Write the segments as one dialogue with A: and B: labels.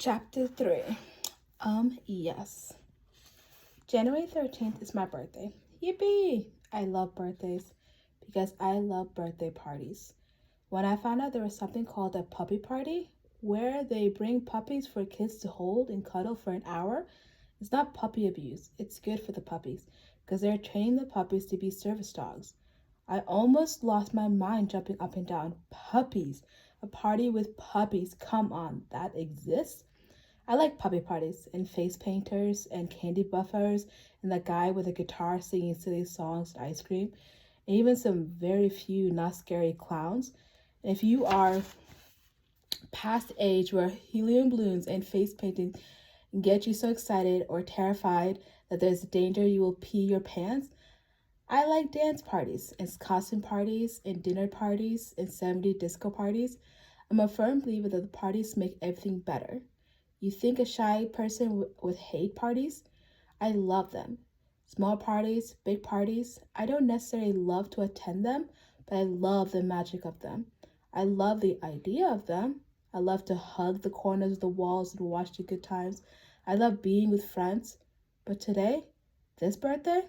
A: Chapter 3. Yes. January 13th is my birthday. Yippee! I love birthdays because I love birthday parties. When I found out there was something called a puppy party, where they bring puppies for kids to hold and cuddle for an hour, it's not puppy abuse. It's good for the puppies because they're training the puppies to be service dogs. I almost lost my mind jumping up and down. Puppies. A party with puppies. Come on, that exists? I like puppy parties and face painters and candy buffers and the guy with a guitar singing silly songs and ice cream and even some very few not scary clowns. And if you are past age where helium balloons and face painting get you so excited or terrified that there's danger you will pee your pants, I like dance parties and costume parties and dinner parties and 70s disco parties. I'm a firm believer that the parties make everything better. You think a shy person would hate parties? I love them. Small parties, big parties. I don't necessarily love to attend them, but I love the magic of them. I love the idea of them. I love to hug the corners of the walls and watch the good times. I love being with friends. But today, this birthday,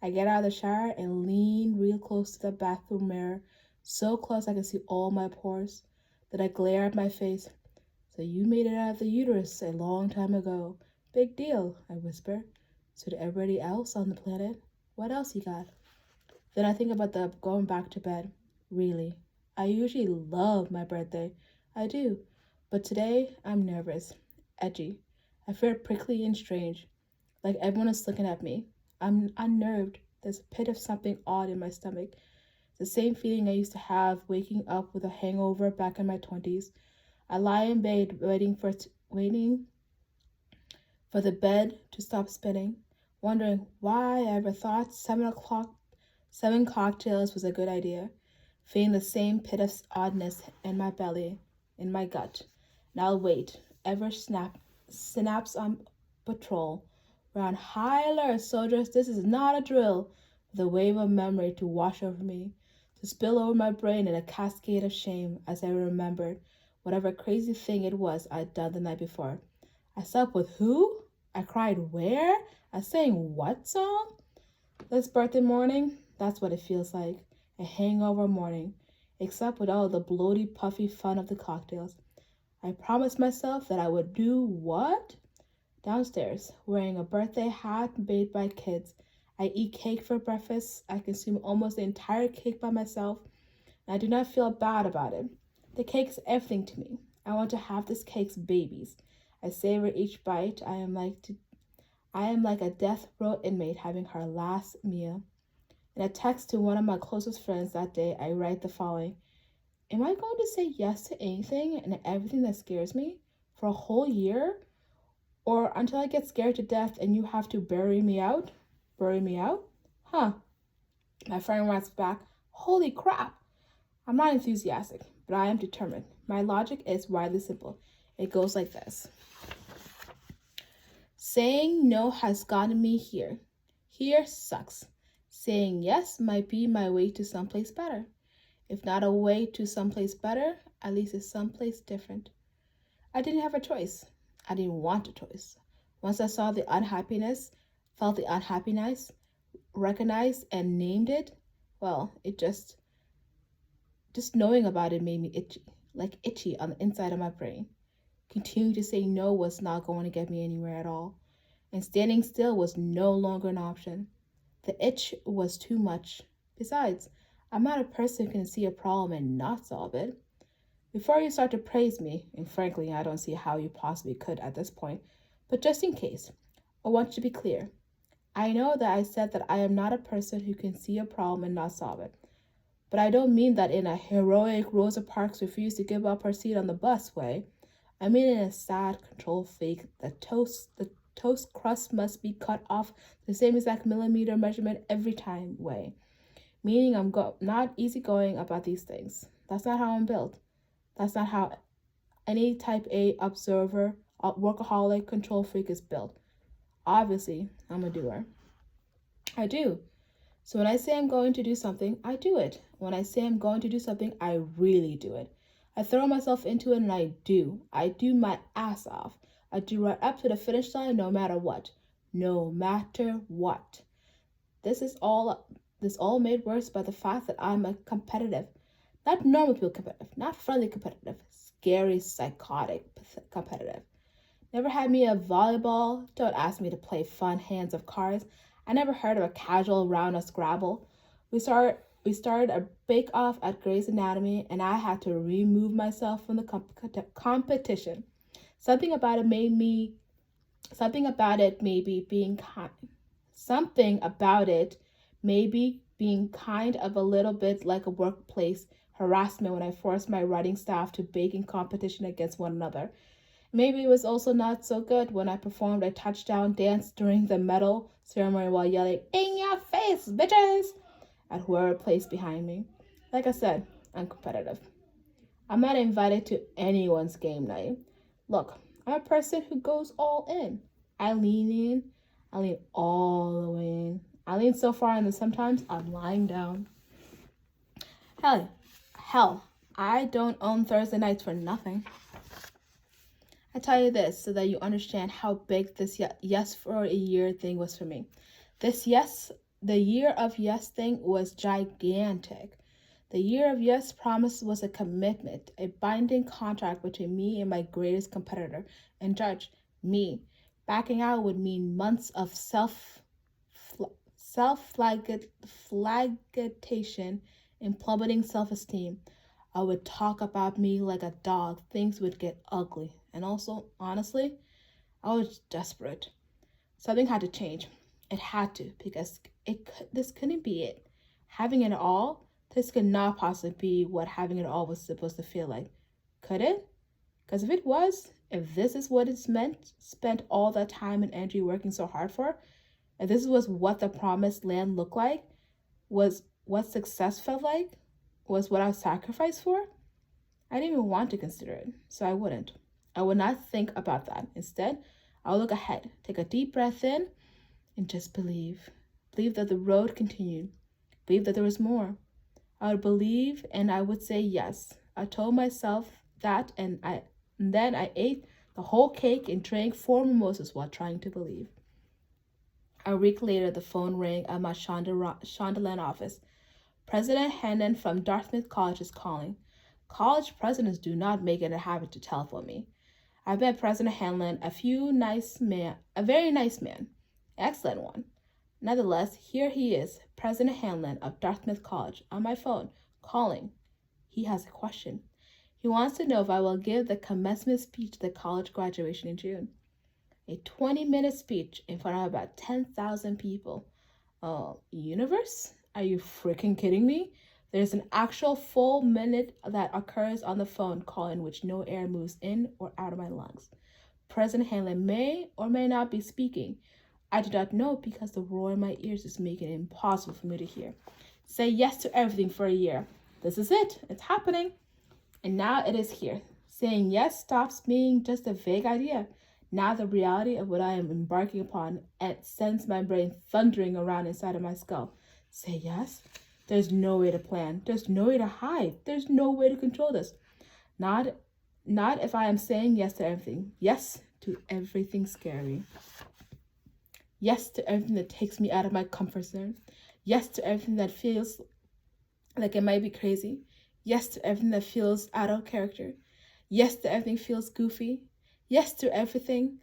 A: I get out of the shower and lean real close to the bathroom mirror, so close I can see all my pores. Then I glare at my face. So you made it out of the uterus a long time ago. Big deal, I whisper. So did everybody else on the planet? What else you got? Then I think about the going back to bed. Really. I usually love my birthday. I do. But today, I'm nervous. Edgy. I feel prickly and strange. Like everyone is looking at me. I'm unnerved. There's a pit of something odd in my stomach. The same feeling I used to have waking up with a hangover back in my 20s. I lie in bed waiting for the bed to stop spinning, wondering why I ever thought 7 cocktails was a good idea, feeling the same pit of oddness in my belly, in my gut. And I'll wait, synapse on patrol. We're on high alert, soldiers. This is not a drill. With a wave of memory to wash over me, to spill over my brain in a cascade of shame as I remembered whatever crazy thing it was I'd done the night before. I slept with who? I cried where? I sang what song? This birthday morning, that's what it feels like. A hangover morning, except with all the bloaty, puffy fun of the cocktails. I promised myself that I would do what? Downstairs, wearing a birthday hat made by kids. I eat cake for breakfast. I consume almost the entire cake by myself. And I do not feel bad about it. The cake's everything to me. I want to have this cake's babies. I savor each bite. I am like a death row inmate having her last meal. In a text to one of my closest friends that day, I write the following. Am I going to say yes to anything and everything that scares me for a whole year? Or until I get scared to death and you have to bury me out? Bury me out? Huh. My friend writes back, holy crap. I'm not enthusiastic, but I am determined. My logic is widely simple. It goes like this. Saying no has gotten me here. Here sucks. Saying yes might be my way to someplace better. If not a way to someplace better, at least it's someplace different. I didn't have a choice. I didn't want a choice. Once I saw the unhappiness, felt the unhappiness, recognized and named it, well, it just knowing about it made me itchy on the inside of my brain. Continuing to say no was not going to get me anywhere at all, and standing still was no longer an option. The itch was too much. Besides, I'm not a person who can see a problem and not solve it. Before you start to praise me, and frankly, I don't see how you possibly could at this point, but just in case, I want you to be clear. I know that I said that I am not a person who can see a problem and not solve it. But I don't mean that in a heroic Rosa Parks refuse to give up her seat on the bus way. I mean in a sad control freak, the toast crust must be cut off the same exact millimeter measurement every time way. Meaning I'm not easygoing about these things. That's not how I'm built. That's not how any type A observer, workaholic, control freak is built. Obviously, I'm a doer. I do. So when I say I'm going to do something, I do it. When I say I'm going to do something, I really do it. I throw myself into it and I do. I do my ass off. I do right up to the finish line no matter what. No matter what. This is all this all made worse by the fact that I'm a competitive. Not normal people competitive, not friendly competitive, scary, psychotic competitive. Never had me a volleyball. Don't ask me to play fun hands of cards. I never heard of a casual round of Scrabble. We started a bake off at Grey's Anatomy, and I had to remove myself from the competition. Something about it made me. Something about it maybe being kind. Something about it maybe being kind of a little bit like a workplace harassment when I forced my writing staff to bake in competition against one another. Maybe it was also not so good when I performed a touchdown dance during the medal ceremony while yelling, "In your face, bitches!" at whoever placed behind me. Like I said, I'm competitive. I'm not invited to anyone's game night. Look, I'm a person who goes all in. I lean in. I lean all the way in. I lean so far in that sometimes I'm lying down. Hell, I don't own Thursday nights for nothing. I tell you this so that you understand how big this yes for a year thing was for me. The year of yes thing was gigantic. The year of yes promise was a commitment, a binding contract between me and my greatest competitor and judge, me. Backing out would mean months of self-flagellation and plummeting self-esteem. I would talk about me like a dog. Things would get ugly. And also, honestly, I was desperate. Something had to change. It had to, because this couldn't be it. Having it all, this could not possibly be what having it all was supposed to feel like. Could it? Because if this is what it's meant, spent all that time and energy working so hard for, if this was what the promised land looked like, was what success felt like, was what I sacrificed for, I didn't even want to consider it, so I wouldn't. I would not think about that. Instead, I would look ahead, take a deep breath in, and just believe. Believe that the road continued. Believe that there was more. I would believe and I would say yes. I told myself that and then I ate the whole cake and drank 4 mimosas while trying to believe. A week later, the phone rang at my Shondaland office. President Hannon from Dartmouth College is calling. College presidents do not make it a habit to telephone me. I've met President Hanlon, a very nice man, excellent one. Nonetheless, here he is, President Hanlon of Dartmouth College, on my phone, calling. He has a question. He wants to know if I will give the commencement speech to the college graduation in June. A 20-minute speech in front of about 10,000 people. Universe? Are you freaking kidding me? There's an actual full minute that occurs on the phone call in which no air moves in or out of my lungs. President Hanlon may or may not be speaking. I do not know because the roar in my ears is making it impossible for me to hear. Say yes to everything for a year. This is it. It's happening. And now it is here. Saying yes stops being just a vague idea. Now the reality of what I am embarking upon sends my brain thundering around inside of my skull. Say yes? There's no way to plan. There's no way to hide. There's no way to control this. Not if I am saying yes to everything. Yes to everything scary. Yes to everything that takes me out of my comfort zone. Yes to everything that feels like it might be crazy. Yes to everything that feels out of character. Yes to everything feels goofy. Yes to everything.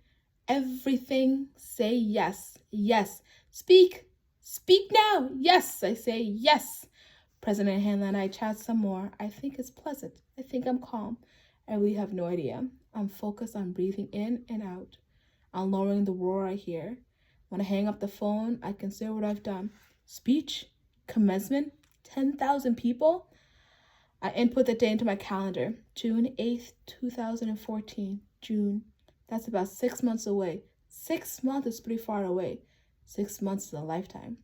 A: Everything. Say yes. Yes. Speak. Speak now. Yes, I say yes. President Hanlon and I chat some more. I think it's pleasant. I think I'm calm. I really have no idea. I'm focused on breathing in and out. On lowering the roar I hear. When I hang up the phone, I consider what I've done. Speech, commencement, 10,000 people. I input the day into my calendar. June 8th, 2014. June. That's about 6 months away. 6 months is pretty far away. 6 months is a lifetime.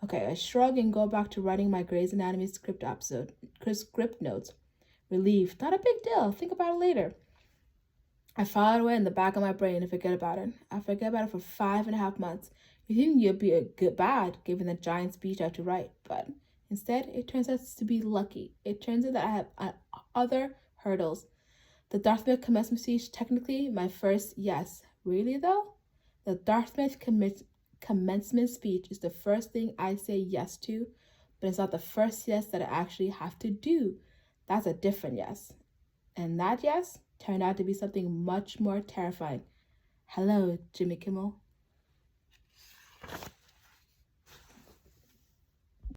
A: Okay, I shrug and go back to writing my Grey's Anatomy script notes. Relieved. Not a big deal. Think about it later. I file it away in the back of my brain and forget about it. I forget about it for 5.5 months. You think you'd be bad given the giant speech I have to write, but instead it turns out to be lucky. It turns out that I have other hurdles. The Dartmouth commencement speech, technically my first yes. Really though? The Dartmouth commencement speech is the first thing I say yes to, but it's not the first yes that I actually have to do. That's a different yes. And that yes turned out to be something much more terrifying. Hello, Jimmy Kimmel.